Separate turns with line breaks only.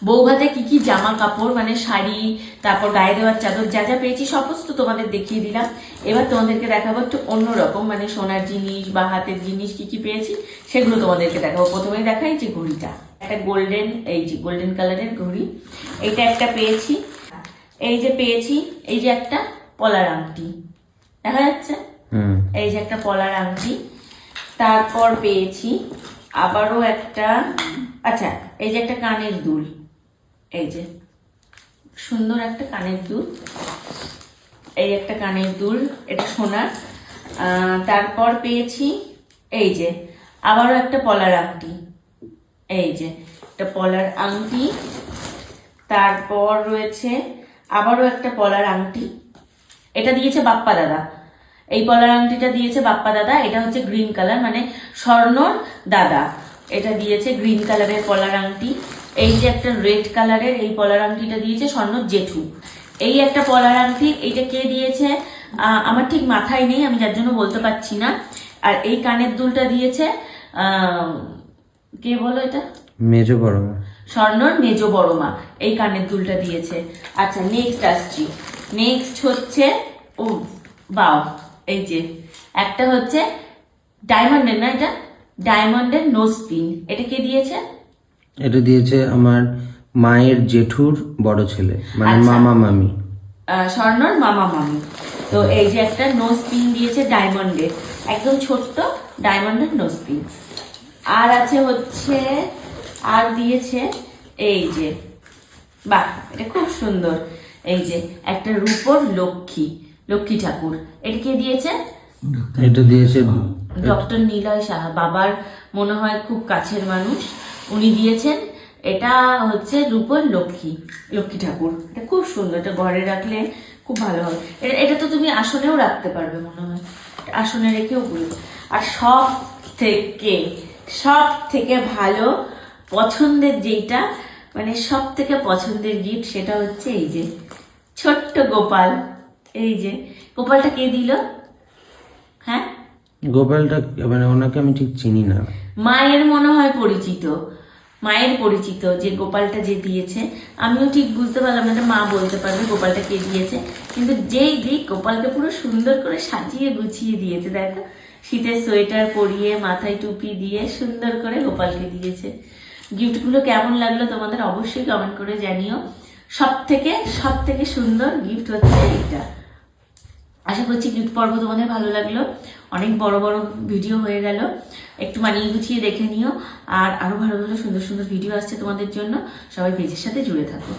বৌভাতে কি কি জামা কাপড় মানে শাড়ি, তারপর গায়ে দেওয়ার চাদর যা যা পেয়েছি সমস্ত তোমাদের দেখিয়ে দিলাম। এবার তোমাদেরকে দেখাবো একটু অন্যরকম, মানে সোনার জিনিস বা হাতের জিনিস কি কি পেয়েছি সেগুলো তোমাদেরকে দেখাবো। প্রথমেই দেখাই যে ঘড়িটা, একটা গোল্ডেন, এই যে গোল্ডেন কালারের ঘড়ি, এটা একটা পেয়েছি। এই যে পেয়েছি, এই যে একটা পলার আংটি, দেখা যাচ্ছে, এই যে একটা পলার আংটি। তারপর পেয়েছি আবারও একটা, আচ্ছা এই যে একটা কানের দুল, এই যে সুন্দর একটা কানের দুল, এই একটা কানের দুল, এটা সোনার। তারপর পেয়েছি এই যে আবারও একটা পলার আংটি, এই যে একটা পলার আংটি। তারপর রয়েছে আবারও একটা পলার আংটি, এটা দিয়েছে বাপ্পা দাদা, এই পলার আংটিটা দিয়েছে বাপ্পা দাদা। এটা হচ্ছে গ্রিন কালার, মানে স্বর্ণর দাদা, এটা দিয়েছে গ্রিন কালারের পলার আংটি। এই যে একটা রেড কালারের এই পলার আংটিটা দিয়েছে স্বর্ণর জেঠু। এই একটা পলার আংটি, এইটা কে দিয়েছে আমার ঠিক মাথায় নেই, আমি যার জন্য বলতে পারছি না। আর এই কানের দুলটা দিয়েছে কে বলো, এটা
মেজো বড় মা,
স্বর্ণর মেজো বড় মা, এই কানের দুলটা দিয়েছে। আচ্ছা নেক্সট আসছি, নেক্সট হচ্ছে ও বাও, এই যে একটা হচ্ছে ডায়মন্ডের, না এটা ডায়মন্ডের নোজ পিন, এটা কে দিয়েছে?
এটা দিয়েছে আমার মায়ের জেঠুর বড় ছেলে, মানে মামা মামি,
স্বর্ণর মামা মামি। তো এই যে একটা নোজ পিন দিয়েছে ডায়মন্ডের, একদম ছোট্ট ডায়মন্ডের নোজ পিন। আর আছে হচ্ছে, আর দিয়েছে এই যে, বাহ এটা খুব সুন্দর, এই যে একটা রূপোর লক্ষ্মী, লক্ষ্মী ঠাকুর, এটা কে দিয়েছে?
এটা দিয়েছে
ডক্টর নিলয় সাহা, বাবার মনে হয় খুব কাছের মানুষ, উনি দিয়েছেন। এটা হচ্ছে রূপোর লক্ষ্মী, লক্ষ্মী ঠাকুর, এটা খুব সুন্দর, এটা ঘরে রাখলে খুব ভালো হবে। এটা তো তুমি আসনেও রাখতে পারবে মনে হয়, আসনে রেখেও বলবে। আর সব থেকে ভালো পছন্দের যেটা, মানে সব থেকে পছন্দের গিফট, সেটা হচ্ছে এই যে ছোট্ট গোপাল। এই যে গোপালটা কে দিল? হ্যাঁ
গোপালটা, মানে ওনাকে আমি ঠিক চিনি না।
মায়ের মনে হয় পরিচিত, মায়ের পরিচিত যে গোপালটা যে দিয়েছে, আমিও ঠিক বুঝতে পারলাম না, মা বলতে পারবে গোপালটা কে দিয়েছে। কিন্তু যেই দিক গোপালকে পুরো সুন্দর করে সাজিয়ে গুছিয়ে দিয়েছে, দেখো শীতের সোয়েটার পরিয়ে মাথায় টুপি দিয়ে সুন্দর করে গোপালকে দিয়েছে। গিফটগুলো কেমন লাগলো তোমাদের অবশ্যই কমেন্ট করে জানিও। সব থেকে সুন্দর গিফট হচ্ছে এটা। আশা করছি গিফট পর্ব তোমাদের ভালো লাগলো, অনেক বড় বড় ভিডিও হয়ে গেল, একটু মানিয়ে গুছিয়ে দেখে নিও। আর আরো ভালো ভালো সুন্দর সুন্দর ভিডিও আসছে তোমাদের জন্য, সবাই পেজের সাথে জুড়ে থাকো।